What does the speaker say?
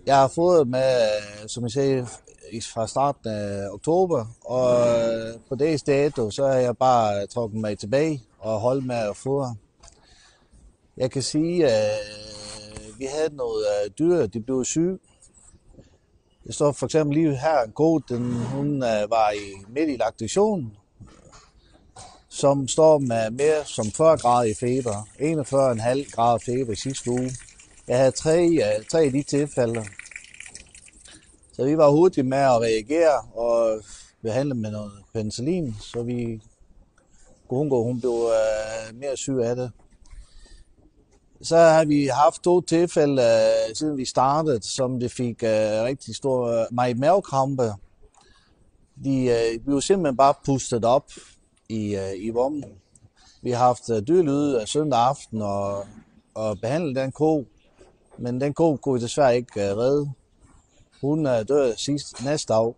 Jeg har fået med, som jeg sagde, fra starten af oktober, og på dags dato, så er jeg bare trukket mig tilbage og holdt med at fodre. Jeg kan sige, at vi havde noget dyr, de blev syge. Det står for eksempel lige her, en ko, hun var midt i laktation, som står med mere som 40 grader i feber, 41,5 grader feber i sidste uge. Jeg havde tre af de tilfælde, så vi var hurtige med at reagere og behandle med noget penicillin, så vi kunne undgå, at hun blev mere syg af det. Så har vi haft 2 tilfælde, siden vi startede, som det fik rigtig stor mavekrampe. De blev simpelthen bare pustet op i vommen. Vi har haft dyrlyd søndag aften og behandlet den ko, men den ko kunne vi desværre ikke redde. Hun dør næste dag.